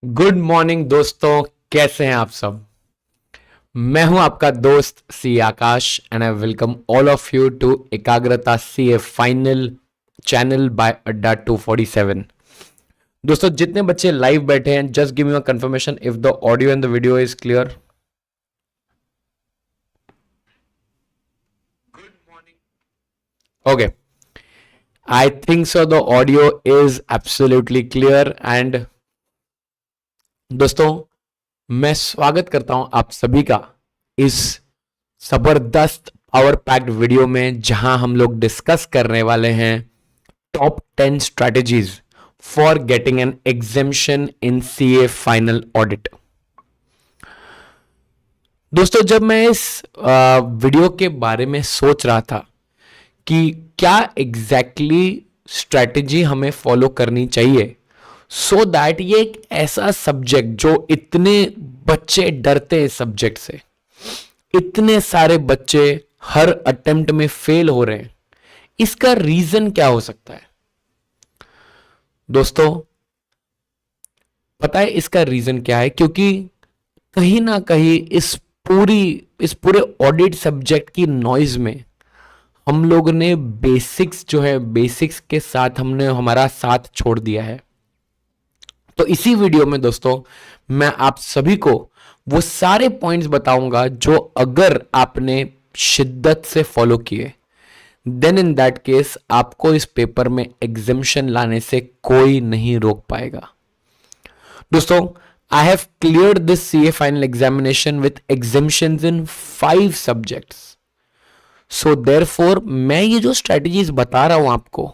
Good morning दोस्तों, कैसे हैं आप सब। मैं हूं आपका दोस्त C Akash and I welcome all of you to Ekagrata C A final channel by Adda 247। दोस्तों, जितने बच्चे लाइव बैठे हैं, just give me a confirmation if the audio and the video is clear. Okay, I think so the audio is absolutely clear. And दोस्तों, मैं स्वागत करता हूं आप सभी का इस जबरदस्त पावर पैक्ड वीडियो में, जहां हम लोग डिस्कस करने वाले हैं top 10 strategies for getting an exemption in CA final audit. दोस्तों, जब मैं इस वीडियो के बारे में सोच रहा था कि क्या एग्जैक्टली स्ट्रेटेजी हमें फॉलो करनी चाहिए सो दैट ये एक ऐसा सब्जेक्ट जो इतने बच्चे डरते हैं, सब्जेक्ट से इतने सारे बच्चे हर अटेम्प्ट में फेल हो रहे हैं, इसका रीजन क्या हो सकता है। दोस्तों, पता है इसका रीजन क्या है? क्योंकि कहीं ना कहीं इस पूरे ऑडिट सब्जेक्ट की नॉइज में हम लोग ने बेसिक्स जो है, बेसिक्स के साथ हमने हमारा साथ छोड़ दिया है। तो इसी वीडियो में दोस्तों, मैं आप सभी को वो सारे पॉइंट्स बताऊंगा जो अगर आपने शिद्दत से फॉलो किए, देन इन दैट केस आपको इस पेपर में एग्जेम्पशन लाने से कोई नहीं रोक पाएगा। दोस्तों, I have cleared this CA final examination with exemptions in 5 subjects. So therefore मैं ये जो स्ट्रेटेजीज बता रहा हूं आपको,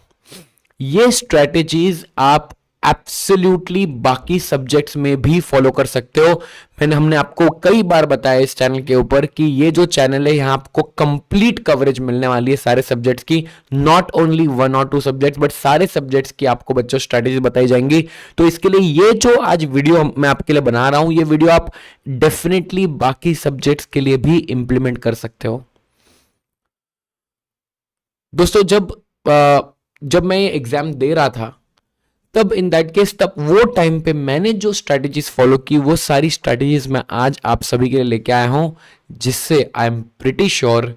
ये स्ट्रेटेजीज आप एब्सोल्युटली बाकी सब्जेक्ट्स में भी फॉलो कर सकते हो। हमने आपको कई बार बताया इस चैनल के ऊपर कि ये जो चैनल है, यहां आपको कंप्लीट कवरेज मिलने वाली है सारे सब्जेक्ट्स की, नॉट ओनली 1 और 2 सब्जेक्ट्स बट सारे सब्जेक्ट्स की आपको बच्चों स्ट्रेटेजी बताई जाएंगी। तो इसके लिए ये जो आज वीडियो मैं आपके लिए बना रहा हूं, ये वीडियो आप डेफिनेटली बाकी सब्जेक्ट्स के लिए भी इंप्लीमेंट कर सकते हो। दोस्तों, जब मैं ये एग्जाम दे रहा था, तब इन दैट केस तब वो टाइम पे मैंने जो स्ट्रेटेजीज फॉलो की, वो सारी स्ट्रेटेजीज मैं आज आप सभी के लिए लेके आया हूं, जिससे I am pretty sure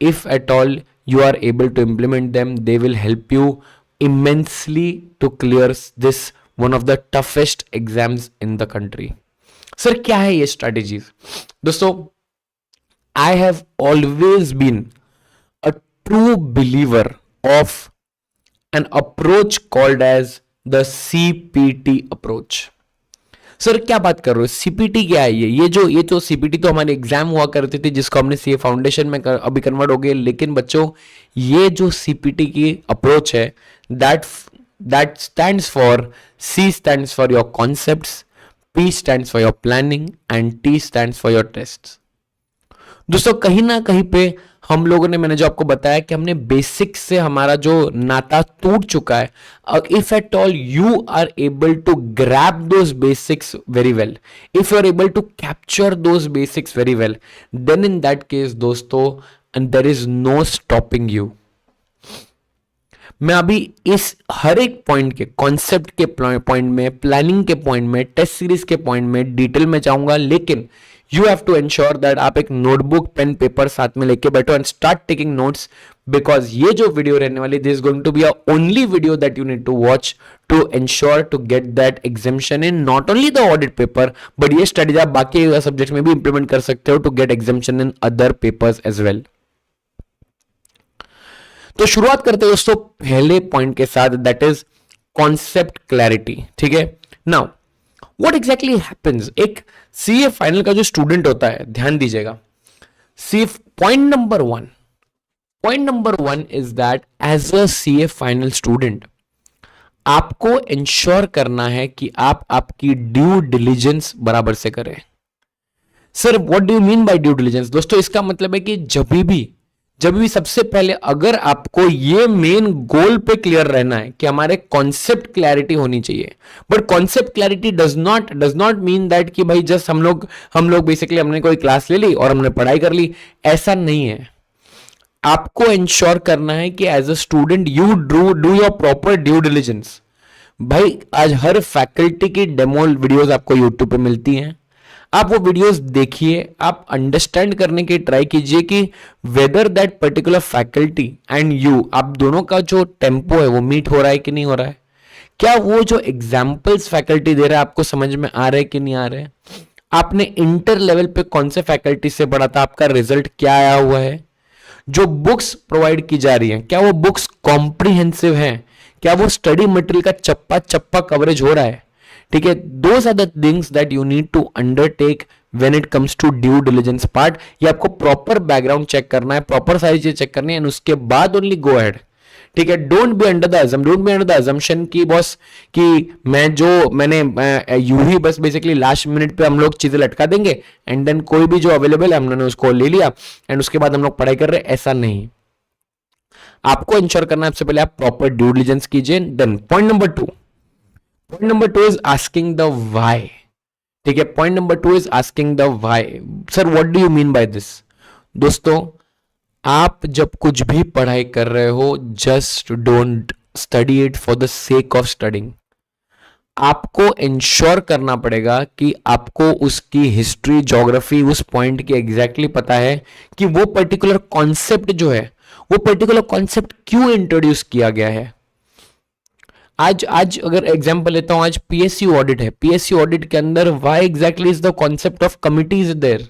if at all you are able to implement them, they will help you immensely to clear this one of the toughest exams in the country. Sir, क्या है ये स्ट्रेटेजीज? दोस्तों, I have always been a true believer of an approach called as the CPT approach। Sir, क्या बात कर रहे हो? CPT क्या है? ये तो सीपीटी तो हमारे एग्जाम हुआ करते थे, जिसको हमने सीए फाउंडेशन में अभी कन्वर्ट हो गए। लेकिन बच्चों, ये जो सीपीटी की अप्रोच है, that stands for, C stands for your concepts, P stands for your planning and T stands for your tests. दोस्तों, कहीं ना कहीं पे हम लोगों ने, मैंने जो आपको बताया कि हमने बेसिक्स से हमारा जो नाता टूट चुका है। If at all you are able to grab those basics very well, if you are able to capture those basics very well, then in that case दोस्तों, and there is no stopping you. मैं अभी इस हर एक point के, concept के point में, planning के point में, टेस्ट सीरीज के पॉइंट में डिटेल में जाऊंगा। लेकिन you have to ensure that आप एक नोटबुक, पेन, पेपर साथ में लेके बैठो and start taking notes, because ये जो वीडियो रहने वाली, this is going to be a only video that you need to watch to ensure to get that examination in not only the audit paper, but ये strategy आप बाकी subject में भी implement कर सकते हो to get examination in other papers as well. तो शुरुआत करते हैं दोस्तों पहले पॉइंट के साथ, दैट इज कॉन्सेप्ट क्लैरिटी। ठीक है, नाउ व्हाट एग्जैक्टली हैपेंस, एक सीए फाइनल का जो स्टूडेंट होता है, ध्यान दीजिएगा, point number one is that as a CA final student आपको इंश्योर करना है कि आप आपकी ड्यू डिलिजेंस बराबर से करें। Sir, what do you mean bye due diligence? दोस्तों, इसका मतलब है कि जब भी सबसे पहले अगर आपको ये मेन गोल पे क्लियर रहना है कि हमारे कॉन्सेप्ट क्लैरिटी होनी चाहिए, but concept clarity does not mean that कि भाई जस्ट हम लोग बेसिकली हमने कोई क्लास ले ली और हमने पढ़ाई कर ली, ऐसा नहीं है। आपको इंश्योर करना है कि as a student you do your proper due diligence. भाई आज हर फैकल्टी की डेमो वीडियोस आपको यूट्यूब पे मिलती हैं, आप वो वीडियोस देखिए, आप अंडरस्टैंड करने की ट्राई कीजिए कि whether that particular faculty and you, आप दोनों का जो टेम्पो है वो मीट हो रहा है कि नहीं हो रहा है, क्या वो जो एग्जाम्पल्स फैकल्टी दे रहा है आपको समझ में आ रहे कि नहीं आ रहे, आपने इंटर लेवल पे कौन से फैकल्टी से पढ़ा था, आपका रिजल्ट क्या आया हुआ है, जो बुक्स प्रोवाइड की जा रही हैं क्या वो बुक्स कॉम्प्रिहेंसिव हैं, क्या वो स्टडी मटेरियल का चप्पा चप्पा कवरेज हो रहा है, ठीक है। Those are the things that you need to undertake when it comes to due diligence part. ये आपको प्रॉपर बैकग्राउंड चेक करना है, प्रॉपर सारी चीजें चेक करनी है, एंड उसके बाद ओनली गो अहेड, ठीक है। Don't be under the assumption की बॉस कि मैंने यू ही बस बेसिकली लास्ट मिनट पे हम लोग चीजें लटका देंगे एंड देन कोई भी जो अवेलेबल है हमने उसको ले लिया एंड उसके बाद हम लोग पढ़ाई कर रहे हैं, ऐसा नहीं। आपको इंश्योर करना है सबसे पहले आप प्रॉपर ड्यू डिलिजेंस कीजिए। Then point number two is asking the why, ठीक है। Point number two is asking the why. Sir what do you mean by this? दोस्तों, आप जब कुछ भी पढ़ाई कर रहे हो, just don't study it for the sake of studying. आपको इंश्योर करना पड़ेगा कि आपको उसकी हिस्ट्री, ज्योग्राफी, उस पॉइंट की एग्जैक्टली पता है कि वो पर्टिकुलर कॉन्सेप्ट जो है, वो पर्टिकुलर कॉन्सेप्ट क्यों इंट्रोड्यूस किया गया है। आज अगर एग्जांपल लेता हूं, आज पीएसयू ऑडिट है, पीएसयू ऑडिट के अंदर why exactly is the concept of committees there.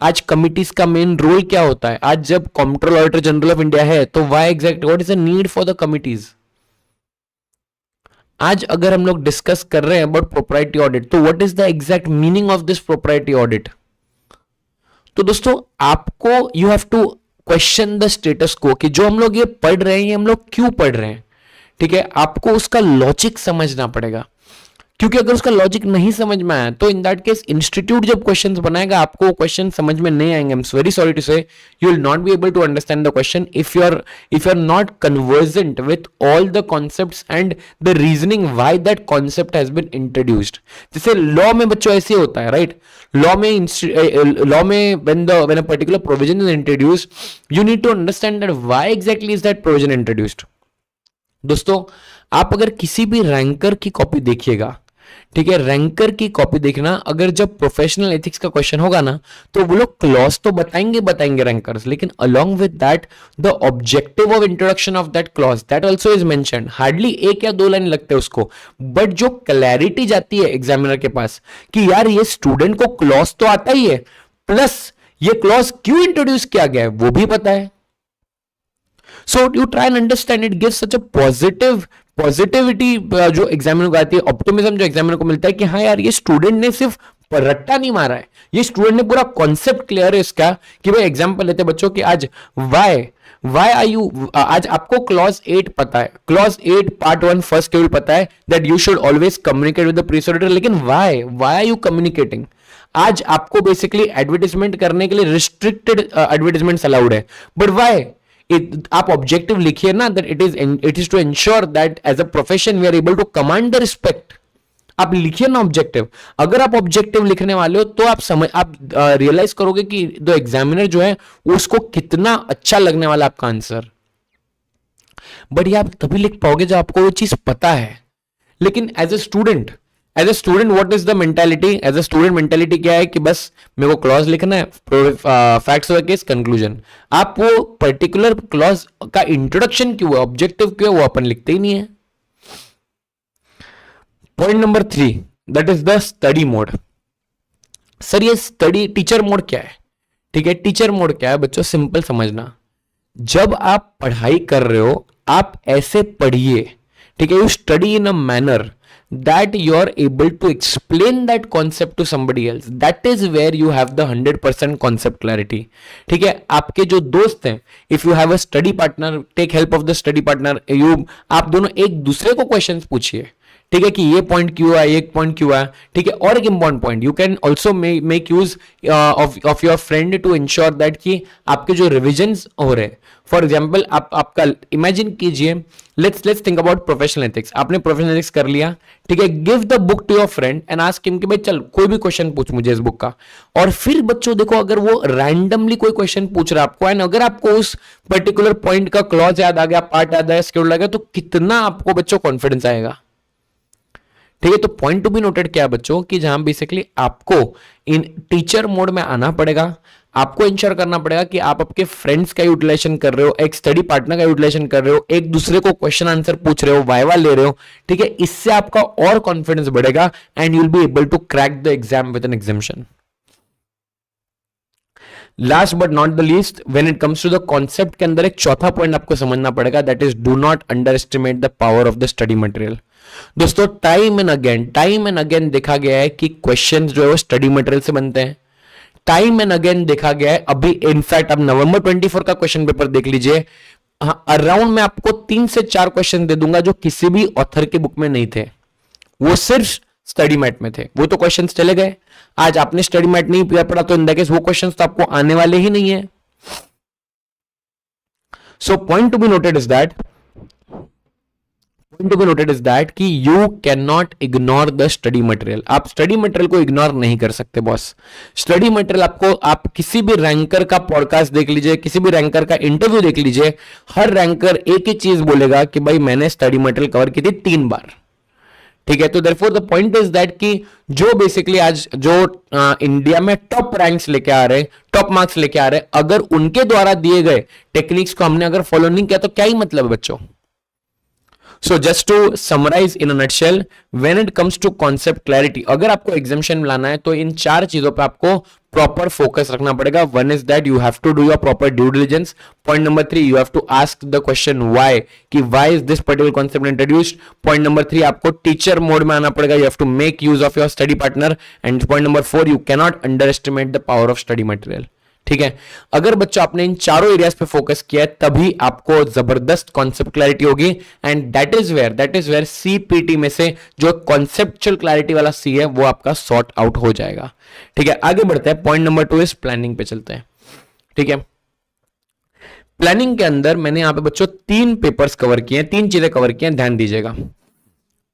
आज कमिटीज का मेन रोल क्या होता है, आज जब controller auditor general of India है तो why exactly, what is the need for the committees. आज अगर हम लोग डिस्कस कर रहे हैं अबाउट प्रोप्राइटी ऑडिट, तो what is the exact meaning of this propriety audit. तो दोस्तों, आपको you have to question the status quo कि जो हम लोग ये पढ़ रहे हैं ये हम लोग क्यों पढ़ रहे हैं, ठीक है। आपको उसका लॉजिक समझना पड़ेगा, क्योंकि अगर उसका लॉजिक नहीं समझ में आया तो इन दैट केस इंस्टीट्यूट जब क्वेश्चंस बनाएगा आपको वो क्वेश्चन समझ में नहीं आएंगे। I am very sorry to say you will not be able to understand the question if you are not convergent with all the concepts and the reasoning why that concept has been introduced. जैसे law में बच्चों ऐसे होता है, right. Law में when a particular provision is introduced, you need to understand that why exactly is that provision introduced। दोस्तों, आप अगर किसी भी रैंकर की कॉपी देखिएगा, ठीक है, रैंकर की कॉपी देखना, अगर जब प्रोफेशनल एथिक्स का क्वेश्चन होगा ना तो वो लोग क्लॉज तो बताएंगे रैंकर्स, लेकिन along with that the objective of introduction of that clause that also is mentioned. Hardly एक या दो लाइन लगते हैं उसको, बट जो क्लैरिटी जाती है एग्जामिनर के पास कि यार ये स्टूडेंट को क्लॉज तो आता ही है, प्लस ये क्लॉज क्यों इंट्रोड्यूस किया गया है वो भी पता है। So you try and understand, it gives such a positivity जो एग्जामिनर को आती है, ऑप्टिमिज्म जो एग्जामिनर को मिलता है कि हाँ यार ये स्टूडेंट ने सिर्फ रट्टा नहीं मारा है, ये स्टूडेंट ने पूरा कॉन्सेप्ट क्लियर है इसका। कि भाई एग्जांपल लेते हैं बच्चों कि आज वाई आर यू, आज आपको क्लॉज 8 पता है, क्लॉज 8 पार्ट 1 फर्स्ट शेड्यूल पता है that you should always communicate with the predecessor, लेकिन वाई आर यू कम्युनिकेटिंग। आज आपको बेसिकली एडवर्टाइजमेंट करने के लिए रिस्ट्रिक्टेड एडवर्टाइजमेंट अलाउड है, बट वाई, आप ऑब्जेक्टिव लिखिए ना, that it is to ensure that as a profession we are able to command the respect. आप लिखिए ना ऑब्जेक्टिव। अगर आप ऑब्जेक्टिव लिखने वाले हो तो आप रियलाइज करोगे कि द एग्जामिनर जो है उसको कितना अच्छा लगने वाला आपका आंसर। बट ये आप तभी लिख पाओगे जब आपको वो चीज पता है। लेकिन as a student what is the mentality, as a student mentality क्या है कि बस मेरे को क्लॉज लिखना है, facts of the case, conclusion. आप वो पर्टिकुलर क्लॉज का इंट्रोडक्शन क्यों है, ऑब्जेक्टिव क्यों है, वो अपन लिखते ही नहीं है। Point number 3, that is the study mode. Sir ये स्टडी टीचर मोड क्या है, ठीक है। टीचर मोड क्या है बच्चों, सिंपल समझना। जब आप पढ़ाई कर रहे हो आप ऐसे पढ़िए, ठीक है, you study in a manner that you are able to explain that concept to somebody else, that is where you have the 100% concept clarity। ठीक है, आपके जो दोस्त हैं, if you have a study partner, take help of the study partner, आप दोनों एक दूसरे को क्वेश्चंस पूछिए, ठीक है, कि ये पॉइंट क्यों है, एक पॉइंट क्यों है, ठीक है। और एक important point, you can also make use of your friend to ensure that कि आपके जो रिविजन्स हो रहे हैं, फॉर एग्जाम्पल आपका इमेजिन कीजिए, let's think about professional ethics. आपने प्रोफेशनल एथिक्स कर लिया, ठीक है, give the book to your friend and ask him कि भाई चल कोई भी क्वेश्चन पूछ मुझे इस बुक का। और फिर बच्चों देखो, अगर वो रैंडमली कोई क्वेश्चन पूछ रहा है आपको, एंड अगर आपको उस पर्टिकुलर पॉइंट का क्लॉज याद आ गया, पार्ट याद आया, शेड्यूल आ गया, तो कितना आपको बच्चों कॉन्फिडेंस आएगा। ठीक है, तो पॉइंट टू बी नोटेड क्या है बच्चों कि जहां बेसिकली आपको इन टीचर मोड में आना पड़ेगा, आपको इंश्योर करना पड़ेगा कि आप आपके फ्रेंड्स का यूटिलाइजेशन कर रहे हो, एक स्टडी पार्टनर का यूटिलाइजेशन कर रहे हो, एक दूसरे को क्वेश्चन आंसर पूछ रहे हो, वाइवा ले रहे हो, ठीक है, इससे आपका और कॉन्फिडेंस बढ़ेगा and you will be able to crack the exam with an examination. Last but not the least, when it comes to the concept के अंदर एक चौथा पॉइंट आपको समझना पड़ेगा, that is do not underestimate the power of the study material. दोस्तों time and again देखा गया है कि क्वेश्चंस जो है वो स्टडी मटेरियल से बनते हैं। टाइम एंड अगेन देखा गया है, अभी इनफैक्ट अब नवंबर 24 का क्वेश्चन पेपर देख लीजिए, अराउंड मैं आपको 3 से 4 क्वेश्चन दे दूंगा जो किसी भी ऑथर के बुक में नहीं थे, वो सिर्फ स्टडी मैट में थे। वो तो क्वेश्चंस चले गए, आज आपने स्टडी मैट नहीं पढ़ा तो इन दैट केस वो क्वेश्चंस तो आपको आने वाले ही नहीं है। So point to be noted is that कि you can not ignore the study material. आप स्टडी मटेरियल को इग्नोर नहीं कर सकते बॉस। स्टडी मटेरियल आपको, आप किसी भी रैंकर का पॉडकास्ट देख लीजिए, किसी भी रैंकर का इंटरव्यू देख लीजिए, हर रैंकर एक ही चीज बोलेगा कि भाई मैंने स्टडी मटेरियल कवर की थी 3 बार। ठीक है, तो therefore the point is that कि जो बेसिकली आज जो इंडिया में टॉप रैंक्स लेके आ रहे, टॉप मार्क्स लेके आ रहे, अगर उनके द्वारा दिए गए टेक्निक्स को हमने अगर फॉलो नहीं किया तो क्या ही मतलब है बच्चों। So just to summarize in a nutshell, when it comes to concept clarity, अगर आपको एग्जामिनेशन में लाना है तो इन 4 चीजों पे आपको प्रॉपर फोकस रखना पड़ेगा। One is that you have to do your proper due diligence. Point number 3, you have to ask the question why, कि why is this particular concept introduced. Point number 3, आपको टीचर मोड में आना पड़ेगा, you have to make use of your study partner. And point number 4, you can not underestimate the power of study material. ठीक है, अगर बच्चों आपने इन चारों एरियाज पे फोकस किया है तभी आपको जबरदस्त कॉन्सेप्ट क्लैरिटी होगी। And that is where CPT में से जो कॉन्सेप्चुअल क्लैरिटी वाला सी है वो आपका सॉर्ट आउट हो जाएगा। ठीक है, आगे बढ़ते हैं। पॉइंट नंबर 2 इज प्लानिंग पे चलते हैं। ठीक है, प्लानिंग के अंदर मैंने यहां पे बच्चों 3 पेपर्स कवर किए हैं, 3 चीजें कवर की हैं, ध्यान दीजिएगा।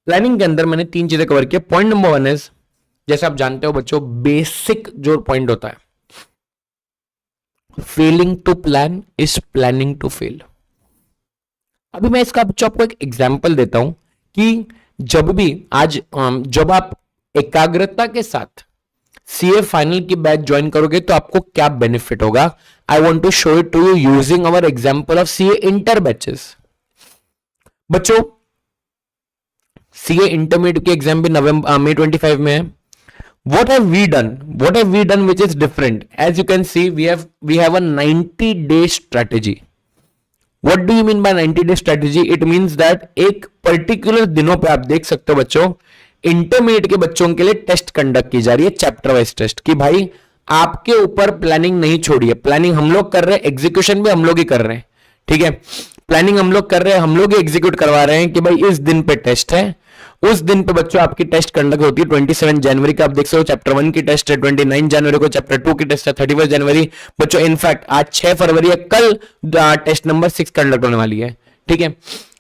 प्लानिंग के अंदर मैंने 3 चीजें कवर की। पॉइंट नंबर 1 इज, जैसे आप जानते हो बच्चों, बेसिक जो पॉइंट होता है, failing to plan is planning to fail. अभी मैं इसका बच्चों आपको एक एग्जांपल देता हूं कि जब भी आज जब आप एकाग्रता के साथ सीए फाइनल की बैच ज्वाइन करोगे तो आपको क्या बेनिफिट होगा। I want to show it to you using our example of CA inter batches. बच्चों सीए इंटरमीडिएट के एग्जाम भी मई 25 में है। What have we done which is different? As you can see, we have a 90-day strategy. What do you mean by 90-day strategy? It means that एक particular दिनों पे आप देख सकते हो बच्चों, इंटरमीडिएट के बच्चों के लिए टेस्ट कंडक्ट की जा रही है, चैप्टर वाइज टेस्ट, कि भाई आपके ऊपर प्लानिंग नहीं छोड़ी है। प्लानिंग हम लोग कर रहे हैं, एग्जीक्यूशन भी हम लोग ही कर रहे हैं। ठीक है, प्लानिंग हम लोग कर रहे हैं, हम लोग ही एग्जीक्यूट करवा रहे हैं कि भाई इस दिन पे टेस्ट है, उस दिन पे बच्चों आपकी टेस्ट कंडक्ट होती है। 27 जनवरी का आप देख सकते हो चैप्टर 1 की टेस्ट है, 29 जनवरी को चैप्टर 2 की टेस्ट है, 31 जनवरी बच्चों, इनफैक्ट आज 6 फरवरी है, कल टेस्ट नंबर 6 कंडक्ट होने वाली है। ठीक है,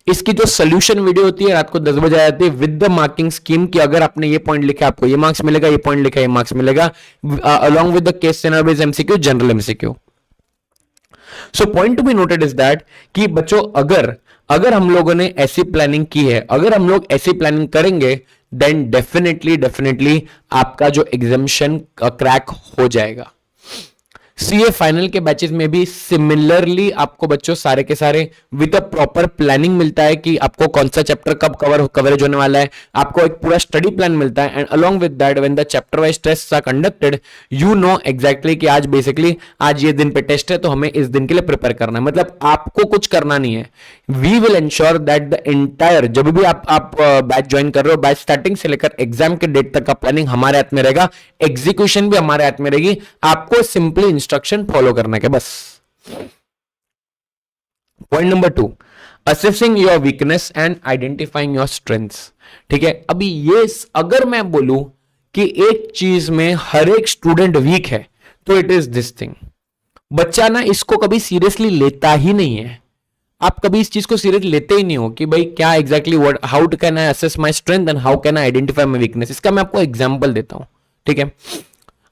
इसकी जो सोल्यूशन वीडियो होती है रात को 10 बजे आ जाती है विद द मार्किंग स्कीम, कि अगर आपने ये पॉइंट लिखा आपको ये मार्क्स मिलेगा, ये पॉइंट लिखा ये मार्क्स मिलेगा, along with the case scenario based MCQ, general MCQ. So point to be noted is that कि बच्चों अगर हम लोगों ने ऐसी प्लानिंग की है, अगर हम लोग ऐसी प्लानिंग करेंगे, देन डेफिनेटली आपका जो एग्जामिनेशन क्रैक हो जाएगा। सीए फाइनल के बैचेस में भी सिमिलरली आपको बच्चों सारे के सारे विद अ प्रॉपर प्लानिंग मिलता है कि आपको कौन सा चैप्टर कब कवरेज होने वाला है, आपको एक पूरा स्टडी प्लान मिलता है। And along with that when the chapter wise tests are conducted, you know exactly कि आज बेसिकली आज ये दिन पे टेस्ट है तो हमें इस दिन के लिए प्रिपेयर करना है। मतलब आपको कुछ करना नहीं है, we will ensure that the entire, जब भी आप बैच ज्वाइन कर रहे हो, बैच स्टार्टिंग से लेकर एग्जाम के डेट तक का प्लानिंग हमारे हाथ में रहेगा, एग्जीक्यूशन भी हमारे हाथ में रहेगी, आपको सिंपली इंस्ट्रक्शन फॉलो करना है बस। Point number 2, assessing your weakness and identifying your strengths. ठीक है, अभी ये अगर मैं बोलूं कि एक चीज में हर एक स्टूडेंट वीक है तो इट इज दिस थिंग। बच्चा ना इसको कभी सीरियसली लेता ही नहीं है, आप कभी इस चीज को सीरियस लेते ही नहीं हो कि भाई क्या exactly what how can I assess my strength and how can I identify my weakness. इसका मैं आपको एग्जांपल देता हूं। ठीक है,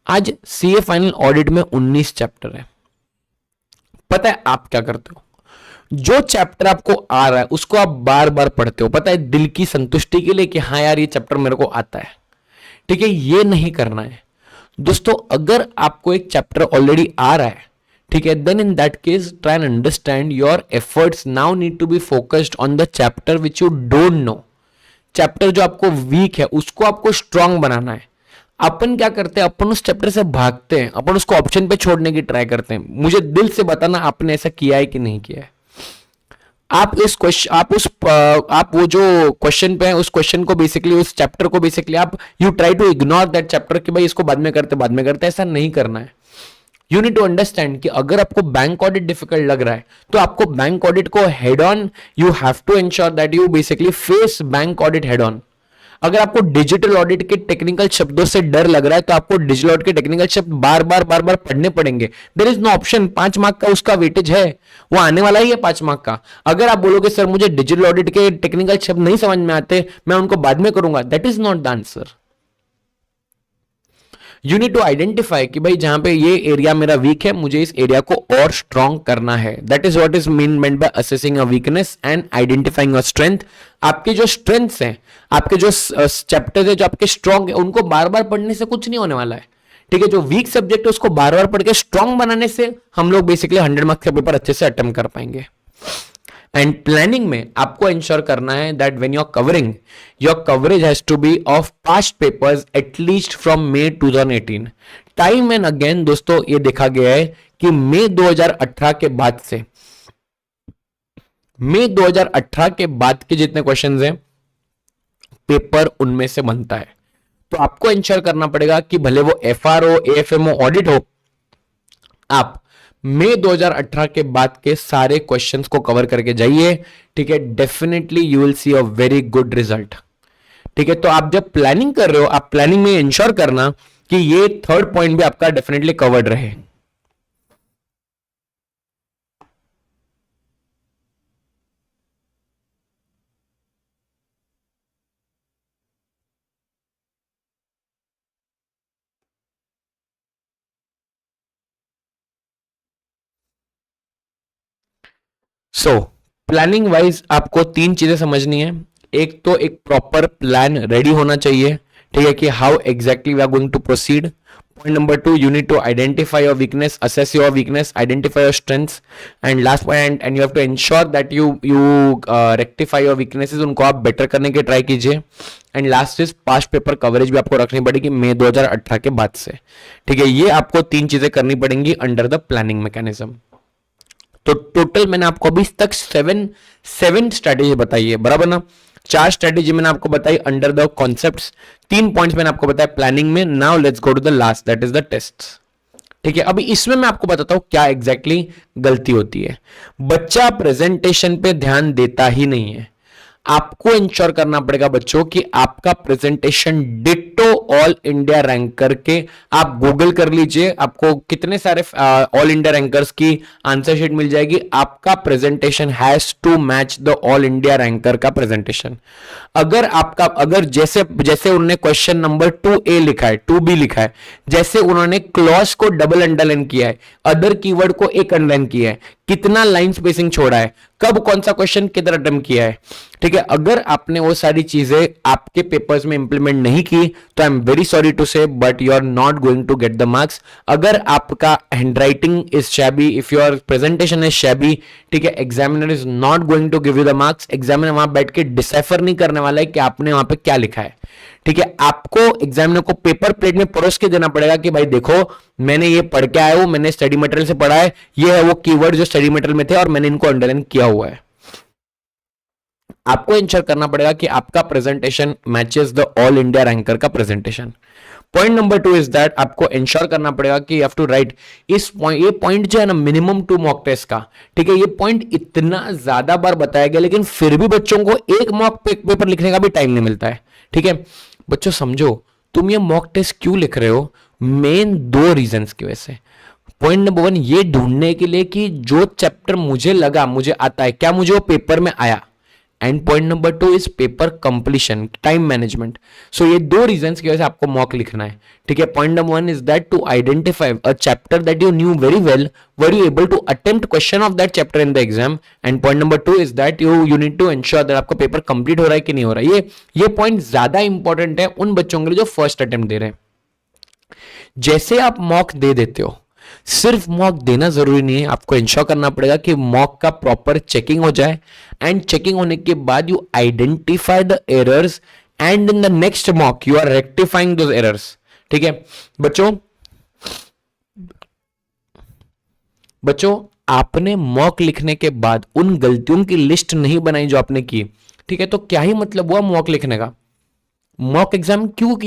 आज सीए फाइनल ऑडिट में 19 चैप्टर है। पता है आप क्या करते हो, जो चैप्टर आपको आ रहा है उसको आप बार बार पढ़ते हो, पता है, दिल की संतुष्टि के लिए कि हाँ यार ये चैप्टर मेरे को आता है, ठीक है, ये नहीं करना है दोस्तों। अगर आपको एक चैप्टर ऑलरेडी आ रहा है, ठीक है, then in that case try and understand your efforts now need to be focused on the chapter which you don't know. Chapter जो आपको वीक है उसको आपको स्ट्रांग बनाना है। अपन क्या करते हैं, अपन उस चैप्टर से भागते हैं, अपन उसको ऑप्शन पे छोड़ने की ट्राई करते हैं। मुझे दिल से बताना आपने ऐसा किया है कि नहीं किया है। आप इस क्वेश्चन आप वो जो क्वेश्चन पे है उस क्वेश्चन को बेसिकली, उस चैप्टर को बेसिकली आप you try to ignore that chapter कि भाई इसको बाद में करते, ऐसा नहीं करना है। यू नीड टू अंडरस्टैंड कि अगर आपको बैंक ऑडिट डिफिकल्ट लग रहा है तो आपको बैंक ऑडिट को head on, you have to ensure that you basically face bank audit head on. अगर आपको डिजिटल ऑडिट के टेक्निकल शब्दों से डर लग रहा है तो आपको डिजिटल ऑडिट के टेक्निकल शब्द बार बार पढ़ने पड़ेंगे। There is no option, 5 mark का उसका वेटेज है, वो आने वाला ही है 5 मार्क का। अगर आप बोलोगे सर मुझे डिजिटल ऑडिट के टेक्निकल शब्द नहीं समझ में आते, मैं उनको बाद में करूंगा, that is not the answer. You need to identify कि भाई जहां पे ये एरिया मेरा वीक है, मुझे इस एरिया को और स्ट्रांग करना है। That is what is mean meant by assessing a weakness and identifying a strength. आपके जो स्ट्रेंथ्स हैं, आपके जो चैप्टर्स है जो आपके स्ट्रांग है, उनको बार बार पढ़ने से कुछ नहीं होने वाला है, ठीक है। जो वीक सब्जेक्ट है उसको बार बार पढ़ के स्ट्रांग बनाने से हम लोग बेसिकली 100 मार्क्स का पेपर अच्छे से अटेम्प्ट कर पाएंगे। एंड प्लानिंग में आपको इंश्योर करना है that when you are covering, your coverage has to be of past papers at least from May 2018। Time and again दोस्तों ये देखा गया है कि मई 2018 के बाद से, मई 2018 के बाद के जितने क्वेश्चंस हैं पेपर उनमें से बनता है। तो आपको इंश्योर करना पड़ेगा कि भले वो एफआर हो, एएफएम हो, ऑडिट हो, आप मई 2018 के बाद के सारे क्वेश्चंस को कवर करके जाइए, ठीक है। Definitely you will see a very good result, ठीक है। तो आप जब प्लानिंग कर रहे हो, आप प्लानिंग में इंश्योर करना कि ये थर्ड पॉइंट भी आपका डेफिनेटली कवर्ड रहे। सो प्लानिंग वाइज आपको 3 चीजें समझनी है। एक तो एक प्रॉपर प्लान रेडी होना चाहिए, ठीक है, कि how exactly we are going to proceed. Point number 2, you need to identify your weakness, assess your weakness, identify your strengths, and last point, and you have to ensure that you rectify your weaknesses, उनको आप better करने की try कीजिए। And last is past paper coverage भी आपको रखनी पड़ेगी मई 2018 के बाद से, ठीक है। ये आपको 3 चीजें करनी पड़ेंगी अंडर द प्लानिंग मैकेनिज्म। तो टोटल मैंने आपको अभी तक सेवन स्ट्रेटेजी बताई है, बराबर ना। 4 स्ट्रेटेजी मैंने आपको बताई अंडर द कॉन्सेप्ट्स, 3 पॉइंट्स मैंने आपको बताया प्लानिंग में। Now let's go to the last, that is the test, ठीक है। अभी इसमें मैं आपको बताता हूं क्या एग्जैक्टली गलती होती है। बच्चा प्रेजेंटेशन पे ध्यान देता ही नहीं है। आपको इंश्योर करना पड़ेगा बच्चों कि आपका presentation ditto all India ranker के, आप गूगल कर लीजिए, आपको कितने सारे ऑल इंडिया रैंकर्स की आंसर शीट मिल जाएगी। आपका presentation has to match the all India ranker का प्रेजेंटेशन। अगर जैसे जैसे उन्होंने क्वेश्चन नंबर 2A लिखा है, 2B लिखा है, जैसे उन्होंने क्लॉज को डबल अंडरलाइन किया है, अदर कीवर्ड को एक अंडरलाइन किया है, कितना लाइन स्पेसिंग छोड़ा है, कब कौन सा क्वेश्चन किधर अटेम्प्ट किया है, ठीक है। अगर आपने वो सारी चीजें आपके पेपर्स में इंप्लीमेंट नहीं की तो I am very sorry to say but you are not going to get the marks. अगर आपका handwriting is shabby, if your presentation is shabby, ठीक है, examiner is not going to give you the marks. Examiner वहां बैठ के decipher नहीं करने वाला है कि आपने वहां पे क्या लिखा है, ठीक है। आपको एग्जामिनर को पेपर प्लेट में परोस के देना पड़ेगा कि भाई देखो मैंने ये पढ़ के आया हूं, मैंने स्टडी मटेरियल से पढ़ा है, ये है वो कीवर्ड जो स्टडी मटेरियल में थे और मैंने इनको अंडरलाइन किया हुआ है। आपको इंश्योर करना पड़ेगा कि आपका presentation matches the all India ranker का presentation. Point number 2 is that आपको इंश्योर करना पड़ेगा कि यू हैव टू राइट इस पॉइंट, ये पॉइंट जो है ना मिनिमम 2 मॉक टेस्ट का, ठीक है। ये पॉइंट इतना ज्यादा बार बताया गया लेकिन फिर भी बच्चों को एक मॉक पेपर लिखने का भी टाइम नहीं मिलता है, ठीक है। बच्चों समझो, तुम ये मॉक टेस्ट क्यों लिख रहे हो, मेन 2 रीजंस की वजह से। पॉइंट नंबर 1, ये ढूंढने के लिए कि जो चैप्टर मुझे लगा मुझे आता है, क्या मुझे वो पेपर में आया, and point number 2 is paper completion, time management. So ये दो रीजंस की वजह से आपको मॉक लिखना है. ठीक है. Point number 1 is that to identify a chapter that you knew very well, were you able to attempt question of that chapter in the exam. And point number 2 is that you need to ensure that आपका paper complete हो रहा है कि नहीं हो रहा है. ये पॉइंट ज्यादा इंपॉर्टेंट है उन बच्चों के लिए जो फर्स्ट अटेम्प्ट दे रहे हैं. जैसे आप मॉक दे देते हो, सिर्फ मॉक देना जरूरी नहीं है, आपको इंश्योर करना पड़ेगा कि मॉक का प्रॉपर चेकिंग हो जाए. एंड चेकिंग होने के बाद you identify the errors and in the next mock you are rectifying those errors. ठीक है बच्चों आपने मॉक लिखने के बाद उन गलतियों की लिस्ट नहीं बनाई जो आपने की. ठीक है. तो क्या ही मतलब हुआ मॉक लिखने का. मॉक एग्जाम क्यों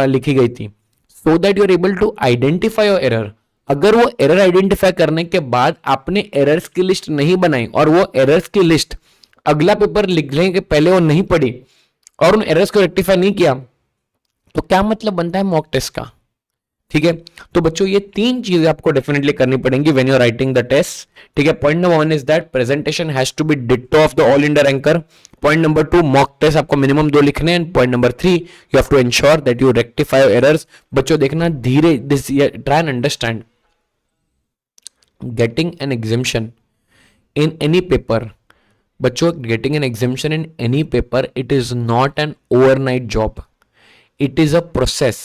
लिखी गई थी? So that you are able to identify your error. अगर वो एरर आइडेंटिफाई करने के बाद आपने एरर्स की लिस्ट नहीं बनाई और वो एरर्स की लिस्ट अगला पेपर लिखने के पहले वो नहीं पढ़ी और उन एरर्स को रेक्टिफाई नहीं किया, तो क्या मतलब बनता है मॉक टेस्ट का. ठीक है. तो बच्चों ये तीन चीजें आपको डेफिनेटली करनी पड़ेंगी when you are writing the test. ठीक है. Point number 1 is that presentation has to be ditto of the all India ranker. Point number 2 mock test आपको मिनिमम 2 लिखने हैं. Point number 3 you have to ensure that you rectify errors. बच्चों देखना धीरे, this try and understand. Getting an exemption in any paper, बच्चों getting an exemption in any paper it is not an overnight job, it is a process.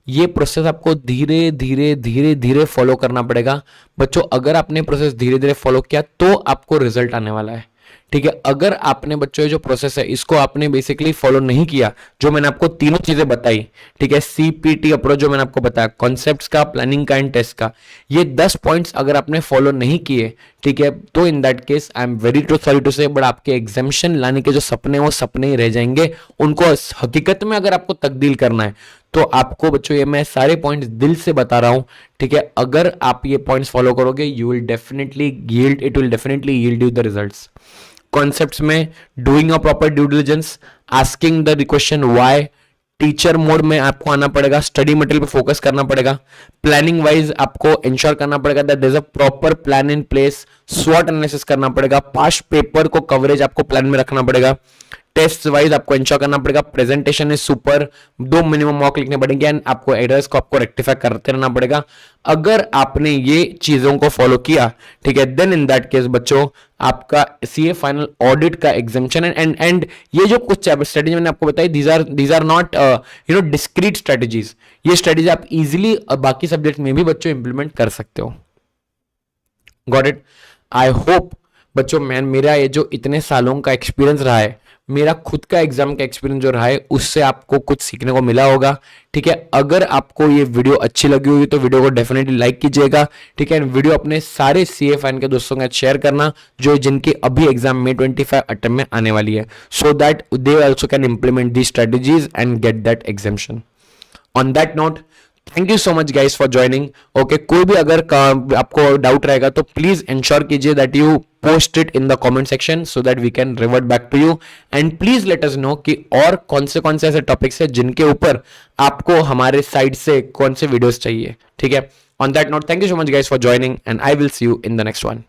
ये process आपको धीरे धीरे धीरे धीरे फॉलो करना पड़ेगा. बच्चों अगर आपने प्रोसेस धीरे धीरे फॉलो किया तो आपको रिजल्ट आने वाला है. ठीक है. अगर आपने बच्चों ये जो प्रोसेस है इसको आपने बेसिकली फॉलो नहीं किया, जो मैंने आपको तीनों चीजें बताई, ठीक है, सीपीटी अप्रोच जो मैंने आपको बताया, कॉन्सेप्ट्स का, प्लानिंग का एंड टेस्ट का, ये 10 पॉइंट्स अगर आपने फॉलो नहीं किए, ठीक है, तो in that case I am very sorry to say but आपके एग्जामिशन लाने के जो सपने वो सपने ही रह जाएंगे. उनको हकीकत में अगर आपको तब्दील करना है तो आपको बच्चों ये मैं सारे पॉइंट्स दिल से बता रहा हूं. ठीक है. अगर आप ये पॉइंट्स फॉलो करोगे you will definitely yield, it will definitely yield you the results. Concepts में doing a proper due diligence, asking the question why, teacher mode में आपको आना पड़ेगा, स्टडी मटेरियल पे फोकस करना पड़ेगा. प्लानिंग वाइज आपको इंश्योर करना पड़ेगा that there is a proper plan in place. स्वॉट एनालिसिस करना पड़ेगा. पास्ट पेपर को कवरेज आपको प्लान में रखना पड़ेगा. टेस्ट वाइज आपको इंश्योर करना पड़ेगा presentation is super. 2 minimum mock लिखने पड़ेंगे एंड आपको एरर्स को आपको रेक्टिफाई करते रहना पड़ेगा. अगर आपने ये चीजों को फॉलो किया, ठीक है, देन इन दैट केस बच्चों आपका सीए फाइनल ऑडिट का एग्जामिशन एंड ये जो कुछ स्ट्रेटेजी मैंने आपको बताई these are not discrete strategies. ये स्ट्रेटेजी आप इजीली बाकी सब्जेक्ट में भी बच्चों इंप्लीमेंट कर सकते हो. Got it. आई होप बच्चों मेरा ये जो इतने सालों का एक्सपीरियंस रहा है, मेरा खुद का एग्जाम का एक्सपीरियंस जो रहा है, उससे आपको कुछ सीखने को मिला होगा. ठीक है. अगर आपको ये वीडियो अच्छी लगी होगी तो वीडियो को डेफिनेटली लाइक कीजिएगा. ठीक है. वीडियो अपने सारे सीए फाइन के दोस्तों के साथ शेयर करना जो जिनके अभी एग्जाम में 25 अटेम्प्ट में आने वाली है, so that they also can implement the strategies and get that exemption. On that note, thank you so much guys for joining. Okay. कोई भी अगर आपको डाउट रहेगा तो प्लीज इंश्योर कीजिए that you post it in the comment section so that we can revert back to you. And please let us know कि और कौन से ऐसे टॉपिक्स है जिनके ऊपर आपको हमारे साइड से कौन से वीडियोस चाहिए. ठीक है. On that note, thank you so much guys for joining and I will see you in the next one.